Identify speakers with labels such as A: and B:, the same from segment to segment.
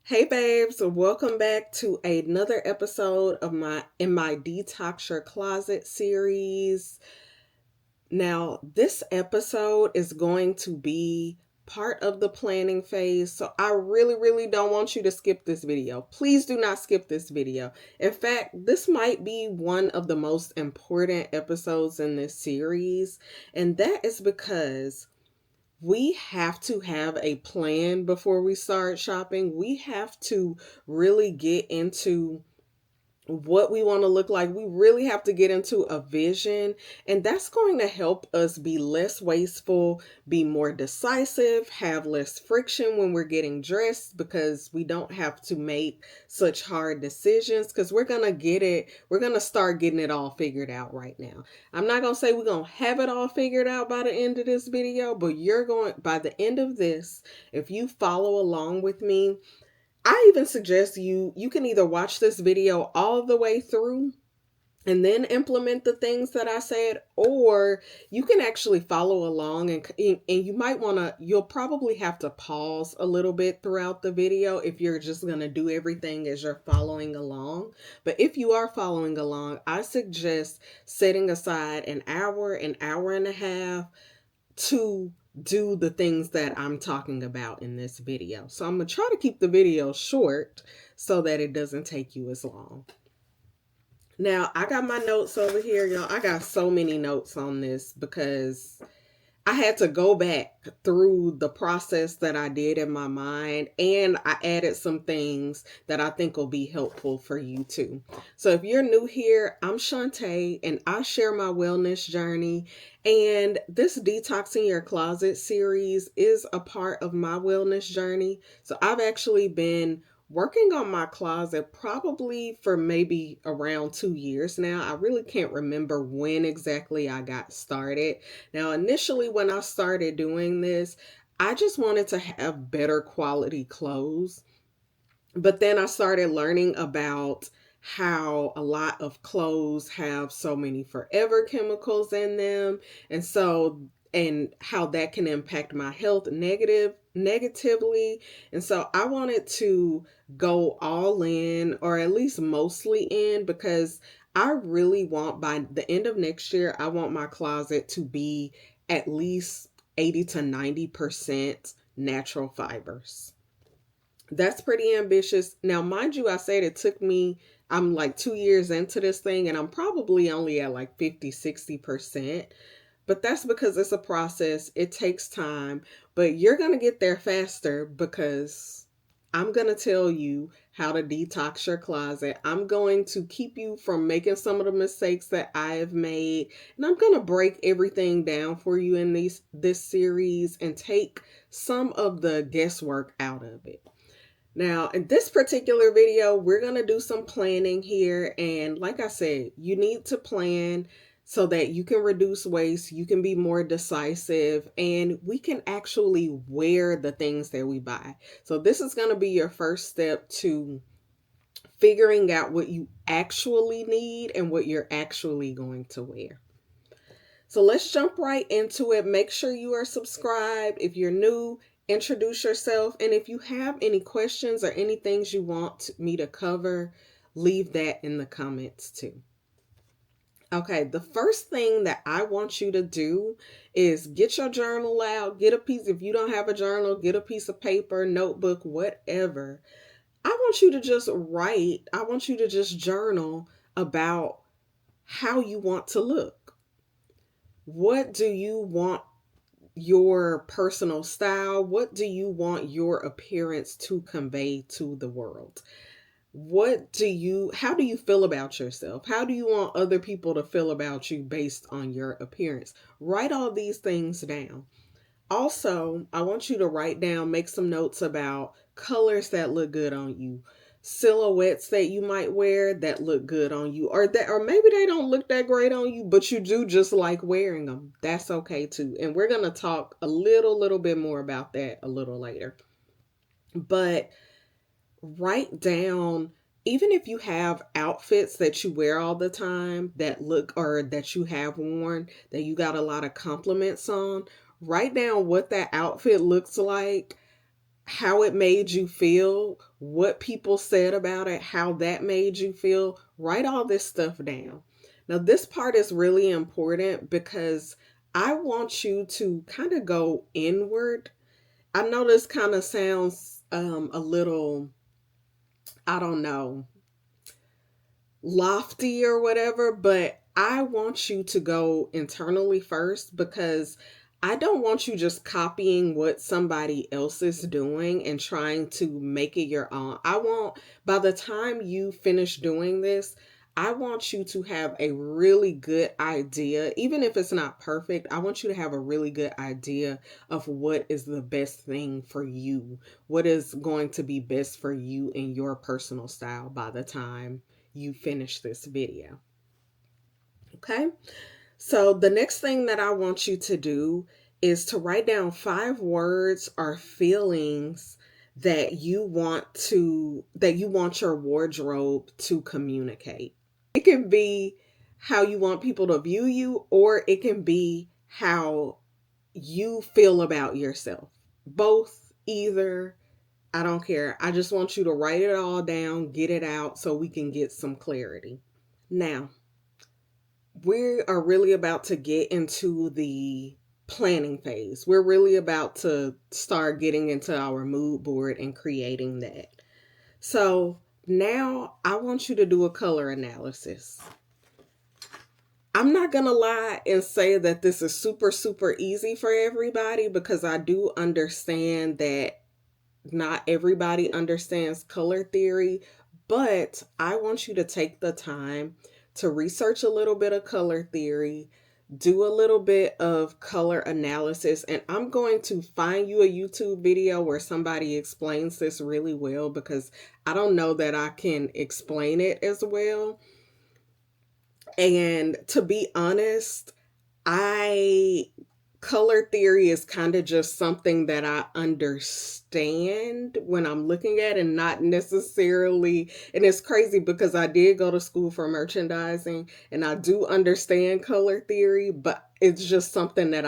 A: Hey babes, welcome back to another episode of my Detox Your Closet series. Now, this episode is going to be part of the planning phase, so I really don't want you to skip this video. Please do not skip this video. In fact, this might be one of the most important episodes in this series, and that is because we have to have a plan before we start shopping. We have to really get into what we want to look like. We really have to get into a vision, and that's going to help us be less wasteful, be more decisive, have less friction when we're getting dressed because we don't have to make such hard decisions because we're going to start getting it all figured out right now. I'm not going to say we're going to have it all figured out by the end of this video, but by the end of this, if you follow along with me, I even suggest you can either watch this video all the way through and then implement the things that I said, or you can actually follow along and you'll probably have to pause a little bit throughout the video if you're just going to do everything as you're following along. But if you are following along, I suggest setting aside an hour and a half to do the things that I'm talking about in this video. So I'm going to try to keep the video short so that it doesn't take you as long. Now, I got my notes over here, y'all. I got so many notes on this because I had to go back through the process that I did in my mind, and I added some things that I think will be helpful for you too. So if you're new here, I'm Shantae, and I share my wellness journey, and this Detoxing Your Closet series is a part of my wellness journey. So I've actually been working on my closet probably for maybe around 2 years now. I really can't remember when exactly I got started. Now, initially, when I started doing this, I just wanted to have better quality clothes. But then I started learning about how a lot of clothes have so many forever chemicals in them. And how that can impact my health negatively. And so I wanted to go all in, or at least mostly in, because I really want, by the end of next year, I want my closet to be at least 80 to 90% natural fibers. That's pretty ambitious. Now, mind you, I said it took me, I'm like 2 years into this thing, and I'm probably only at like 50, 60%. But that's because it's a process. It takes time, but you're going to get there faster because I'm going to tell you how to detox your closet. I'm going to keep you from making some of the mistakes that I have made. And I'm going to break everything down for you in this series and take some of the guesswork out of it. Now, in this particular video, we're going to do some planning here. And like I said, you need to plan so that you can reduce waste, you can be more decisive, and we can actually wear the things that we buy. So this is going to be your first step to figuring out what you actually need and what you're actually going to wear. So let's jump right into it. Make sure you are subscribed. If you're new, introduce yourself. And if you have any questions or any things you want me to cover, leave that in the comments too. Okay, the first thing that I want you to do is get your journal out, get a piece, if you don't have a journal, get a piece of paper, notebook, whatever. I want you to just write, I want you to just journal about how you want to look. What do you want your personal style? What do you want your appearance to convey to the world? How do you feel about yourself? How do you want other people to feel about you based on your appearance? Write all these things down. Also, I want you to write down, make some notes about colors that look good on you, silhouettes that you might wear that look good on you, or maybe they don't look that great on you, but you do just like wearing them. That's okay too. And we're going to talk a little bit more about that a little later. But write down, even if you have outfits that you wear all the time that look, or that you have worn that you got a lot of compliments on, write down what that outfit looks like, how it made you feel, what people said about it, how that made you feel. Write all this stuff down. Now, this part is really important because I want you to kind of go inward. I know this kind of sounds a little, I don't know, lofty or whatever, but I want you to go internally first because I don't want you just copying what somebody else is doing and trying to make it your own. I want, by the time you finish doing this, I want you to have a really good idea. Even if it's not perfect, I want you to have a really good idea of what is the best thing for you, what is going to be best for you in your personal style by the time you finish this video. Okay? So the next thing that I want you to do is to write down 5 words or feelings that you want your wardrobe to communicate. It can be how you want people to view you, or it can be how you feel about yourself. Both, either, I don't care. I just want you to write it all down, get it out so we can get some clarity. Now, we are really about to get into the planning phase. We're really about to start getting into our mood board and creating that. So now I want you to do a color analysis. I'm not going to lie and say that this is super, super easy for everybody because I do understand that not everybody understands color theory, but I want you to take the time to research a little bit of color theory, do a little bit of color analysis, and I'm going to find you a YouTube video where somebody explains this really well because I don't know that I can explain it as well. And to be honest, color theory is kind of just something that I understand when I'm looking at and not necessarily, and it's crazy because I did go to school for merchandising and I do understand color theory, but it's just something that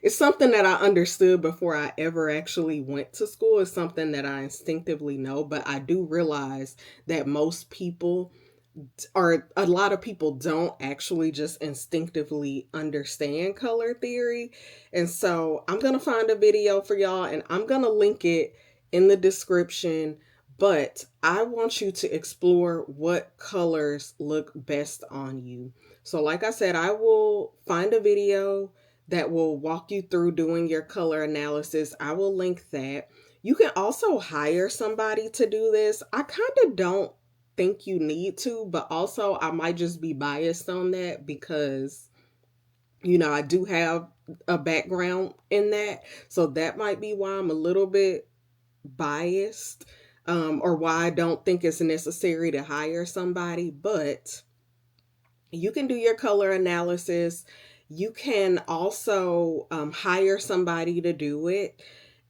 A: it's something that I understood before I ever actually went to school. It's something that I instinctively know, but I do realize that most people, or a lot of people, don't actually just instinctively understand color theory. And so I'm going to find a video for y'all and I'm going to link it in the description. But I want you to explore what colors look best on you. So like I said, I will find a video that will walk you through doing your color analysis. I will link that. You can also hire somebody to do this. I kind of don't think you need to, but also I might just be biased on that because, I do have a background in that. So that might be why I'm a little bit biased, or why I don't think it's necessary to hire somebody. But you can do your color analysis. You can also hire somebody to do it.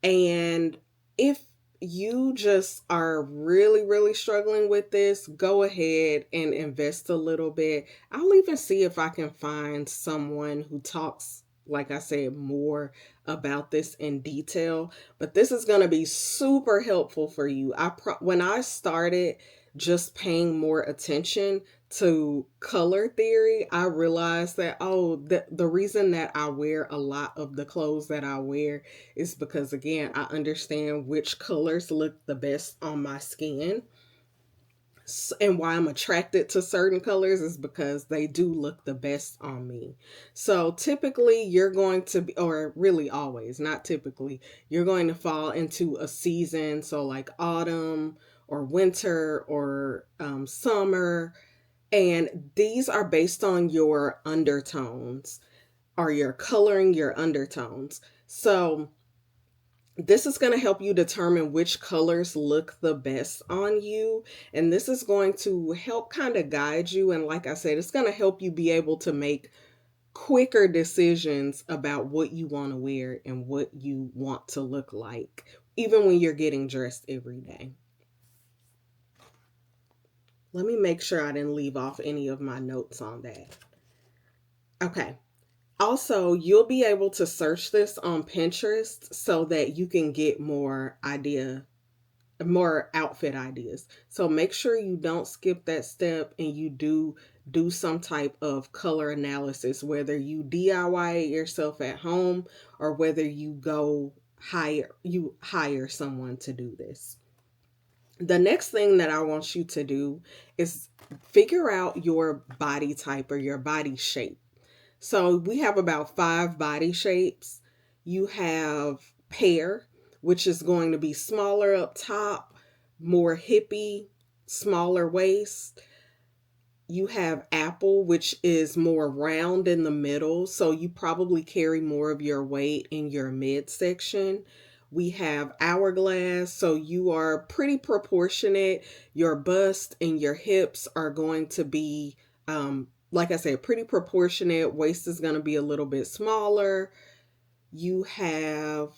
A: And if you just are really, really struggling with this, go ahead and invest a little bit. I'll even see if I can find someone who talks, like I said, more about this in detail. But this is going to be super helpful for you. When I started just paying more attention to color theory, I realized that, the reason that I wear a lot of the clothes that I wear is because, again, I understand which colors look the best on my skin. And why I'm attracted to certain colors is because they do look the best on me. So typically you're going to be, or really always, not typically, you're going to fall into a season. So like autumn or winter or summer. And these are based on your undertones, or you're coloring your undertones. So this is going to help you determine which colors look the best on you. And this is going to help kind of guide you. And like I said, it's going to help you be able to make quicker decisions about what you want to wear and what you want to look like, even when you're getting dressed every day. Let me make sure I didn't leave off any of my notes on that. Okay. Also, you'll be able to search this on Pinterest so that you can get more idea more outfit ideas. So make sure you don't skip that step and you do some type of color analysis, whether you DIY it yourself at home or whether you hire someone to do this. The next thing that I want you to do is figure out your body type or your body shape. So we have about 5 body shapes. You have pear, which is going to be smaller up top, more hippie, smaller waist. You have apple, which is more round in the middle. So you probably carry more of your weight in your midsection. We have hourglass. So you are pretty proportionate. Your bust and your hips are going to be, like I said, pretty proportionate. Waist is going to be a little bit smaller. You have,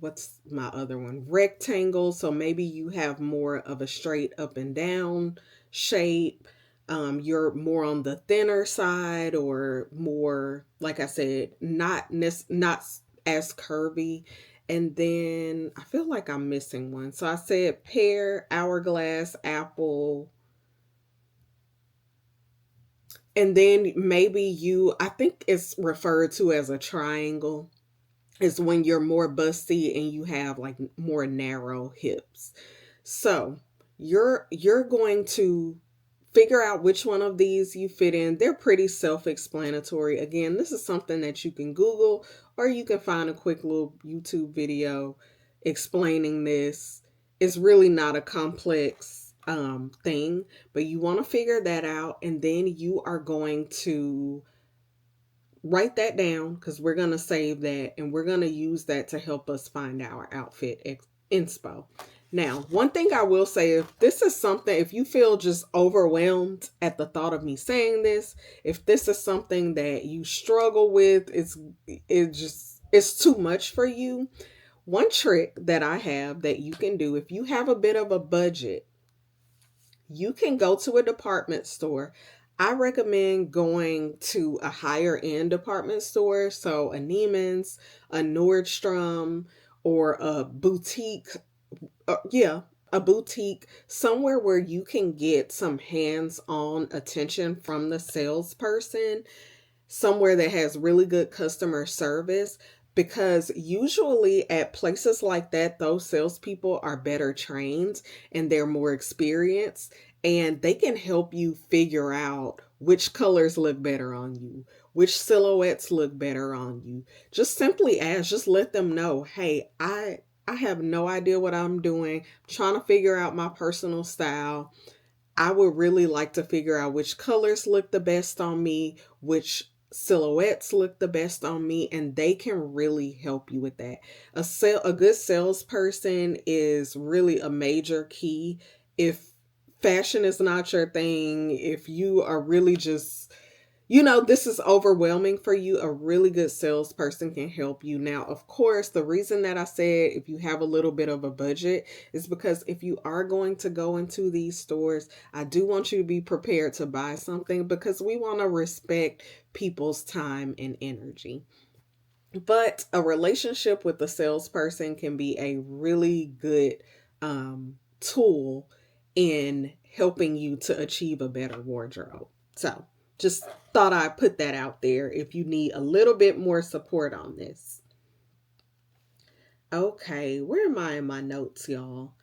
A: what's my other one? Rectangle. So maybe you have more of a straight up and down shape. You're more on the thinner side or more, like I said, not as curvy. And then I feel like I'm missing one. So I said pear, hourglass, apple, and then maybe I think it's referred to as a triangle, is when you're more busty and you have like more narrow hips. So you're going to figure out which one of these you fit in. They're pretty self-explanatory. Again, this is something that you can Google or you can find a quick little YouTube video explaining this. It's really not a complex thing, but you want to figure that out, and then you are going to write that down because we're going to save that and we're going to use that to help us find our outfit inspo. Now, one thing I will say, if you feel just overwhelmed at the thought of me saying this, if this is something that you struggle with, it's too much for you. One trick that I have that you can do, if you have a bit of a budget, you can go to a department store. I recommend going to a higher end department store, so a Neiman's, a Nordstrom, or a boutique. Yeah, a boutique, somewhere where you can get some hands-on attention from the salesperson, somewhere that has really good customer service, because usually at places like that, those salespeople are better trained and they're more experienced, and they can help you figure out which colors look better on you, which silhouettes look better on you. Just simply ask, just let them know, hey, I have no idea what I'm doing. I'm trying to figure out my personal style. I would really like to figure out which colors look the best on me, which silhouettes look the best on me, and they can really help you with that. A good salesperson is really a major key. If fashion is not your thing, if you are really just, this is overwhelming for you, a really good salesperson can help you. Now, of course, the reason that I said if you have a little bit of a budget is because if you are going to go into these stores, I do want you to be prepared to buy something because we want to respect people's time and energy. But a relationship with a salesperson can be a really good tool in helping you to achieve a better wardrobe. So, just thought I'd put that out there if you need a little bit more support on this. Okay, where am I in my notes, y'all?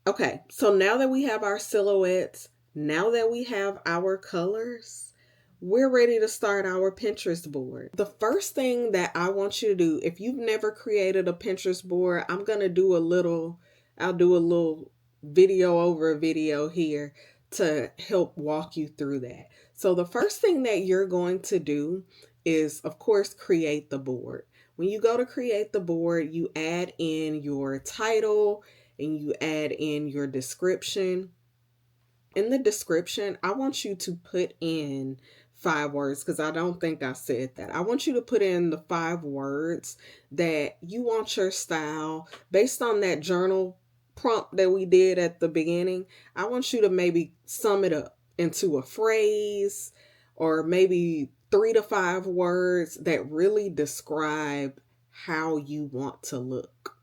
A: Okay, so now that we have our silhouettes, now that we have our colors, we're ready to start our Pinterest board. The first thing that I want you to do, if you've never created a Pinterest board, I'll do a little video over a video here to help walk you through that. So the first thing that you're going to do is, of course, create the board. When you go to create the board, you add in your title and you add in your description. In the description, I want you to put in 5 words because I don't think I said that. I want you to put in the 5 words that you want your style based on that journal prompt that we did at the beginning. I want you to maybe sum it up into a phrase or maybe 3 to 5 words that really describe how you want to look.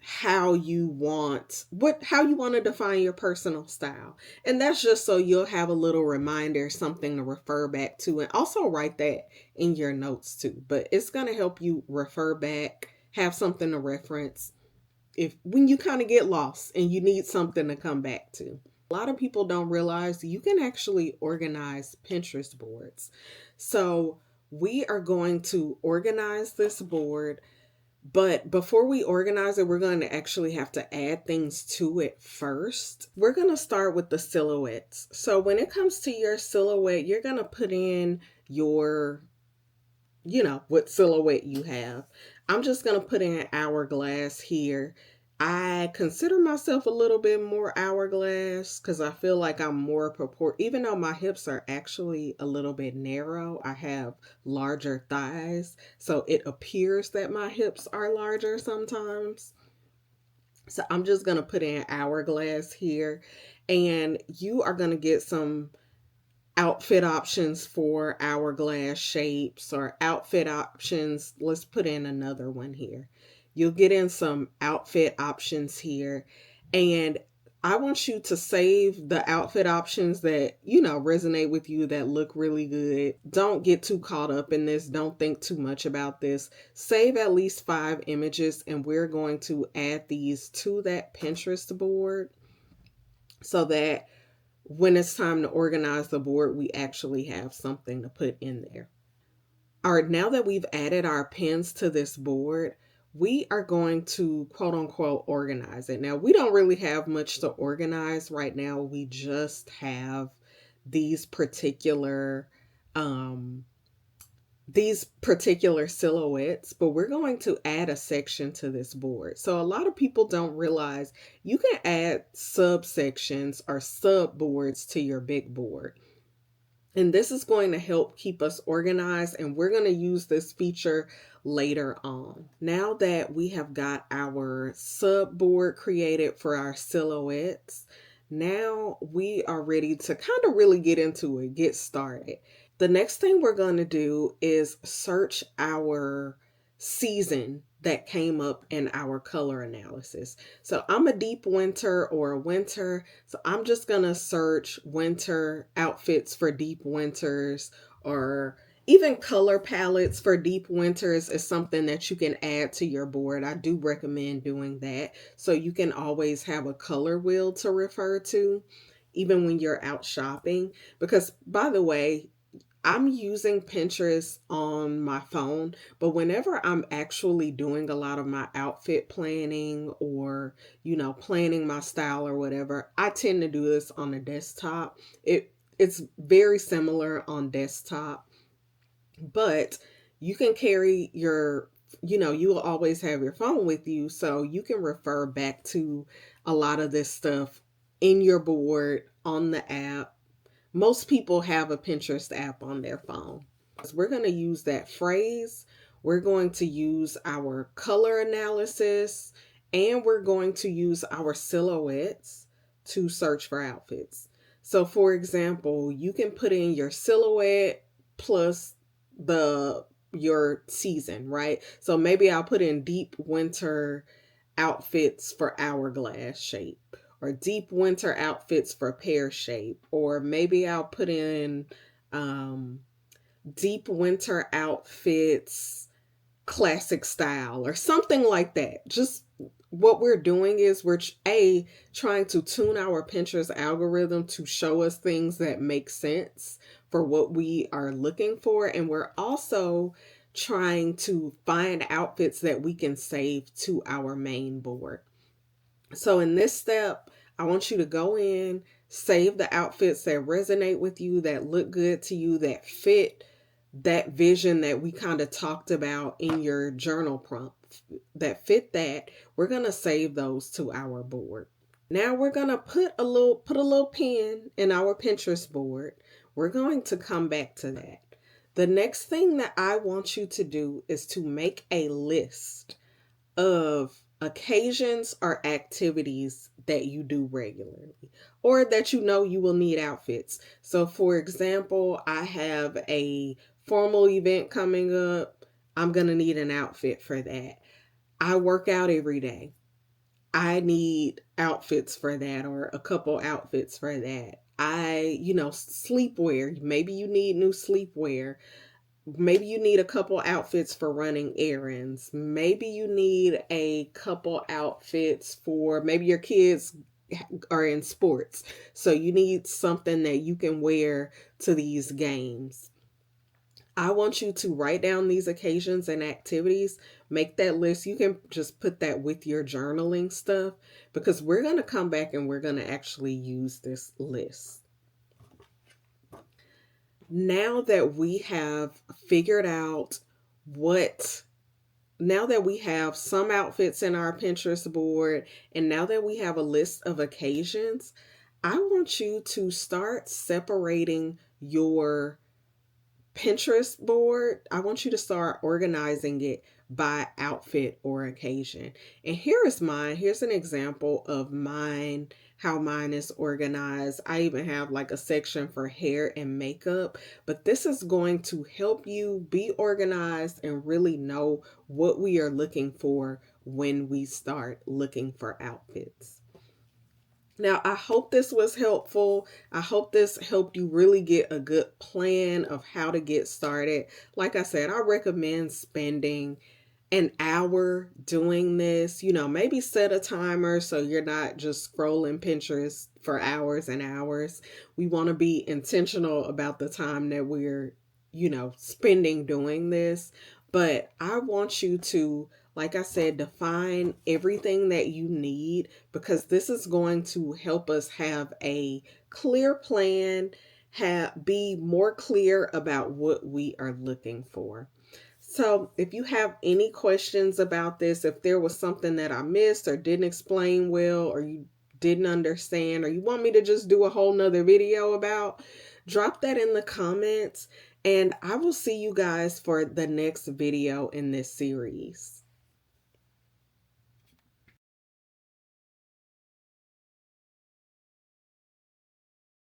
A: how you want to define your personal style. And that's just so you'll have a little reminder, something to refer back to, and also write that in your notes too. But it's going to help you refer back, have something to reference if when you kind of get lost and you need something to come back to. A lot of people don't realize you can actually organize Pinterest boards. So we are going to organize this board, but before we organize it, we're going to actually have to add things to it first. We're going to start with the silhouettes. So when it comes to your silhouette, you're going to put in your, what silhouette you have. I'm just going to put in hourglass here. I consider myself a little bit more hourglass because I feel like I'm more even though my hips are actually a little bit narrow, I have larger thighs. So it appears that my hips are larger sometimes. So I'm just going to put in hourglass here, and you are going to get some outfit options for hourglass shapes or outfit options. Let's put in another one here. You'll get in some outfit options here, and I want you to save the outfit options that, resonate with you, that look really good. Don't get too caught up in this. Don't think too much about this. Save at least 5 images, and we're going to add these to that Pinterest board so that when it's time to organize the board, we actually have something to put in there. All right, now that we've added our pins to this board, we are going to quote unquote organize it. Now, we don't really have much to organize right now. We just have these particular silhouettes, but we're going to add a section to this board. So a lot of people don't realize you can add subsections or subboards to your big board. And this is going to help keep us organized, and we're going to use this feature later on. Now that we have got our subboard created for our silhouettes, now we are ready to kind of really get into it, get started. The next thing we're going to do is search our season that came up in our color analysis. So I'm a deep winter or a winter. So I'm just going to search winter outfits for deep winters, or even color palettes for deep winters is something that you can add to your board. I do recommend doing that so you can always have a color wheel to refer to, even when you're out shopping. Because, by the way, I'm using Pinterest on my phone, but whenever I'm actually doing a lot of my outfit planning or, planning my style or whatever, I tend to do this on the desktop. It's very similar on desktop, but you can carry your, you will always have your phone with you, so you can refer back to a lot of this stuff in your board on the app. Most people have a Pinterest app on their phone. We're going to use that phrase. We're going to use our color analysis, and we're going to use our silhouettes to search for outfits. So for example, you can put in your silhouette plus your season, right? So maybe I'll put in deep winter outfits for hourglass shape, or deep winter outfits for pear shape, or maybe I'll put in deep winter outfits classic style or something like that. Just what we're doing is we're trying to tune our Pinterest algorithm to show us things that make sense for what we are looking for, and we're also trying to find outfits that we can save to our main board. So in this step, I want you to go in, save the outfits that resonate with you, that look good to you, that fit that vision that we kind of talked about in your journal prompt, that fit that. We're going to save those to our board. Now we're going to put a little pin in our Pinterest board. We're going to come back to that. The next thing that I want you to do is to make a list of occasions or activities that you do regularly, or that you will need outfits. So for example, I have a formal event coming up. I'm going to need an outfit for that. I work out every day. I need outfits for that, or a couple outfits for that. Sleepwear. Maybe you need new sleepwear. Maybe you need a couple outfits for running errands. Maybe you need a couple outfits for maybe your kids are in sports. So you need something that you can wear to these games. I want you to write down these occasions and activities. Make that list. You can just put that with your journaling stuff because we're going to come back and we're going to actually use this list. Now that we have figured out what, now that we have some outfits in our Pinterest board, and now that we have a list of occasions, I want you to start separating your Pinterest board. I want you to start organizing it by outfit or occasion. And here is mine. Here's an example of mine, how mine is organized. I even have like a section for hair and makeup, but this is going to help you be organized and really know what we are looking for when we start looking for outfits. Now, I hope this was helpful. I hope this helped you really get a good plan of how to get started. Like I said, I recommend spending an hour doing this. Maybe set a timer so you're not just scrolling Pinterest for hours and hours. We want to be intentional about the time that we're, spending doing this. But I want you to, like I said, define everything that you need because this is going to help us have a clear plan, be more clear about what we are looking for. So, if you have any questions about this, if there was something that I missed or didn't explain well, or you didn't understand, or you want me to just do a whole nother video about, drop that in the comments. And I will see you guys for the next video in this series.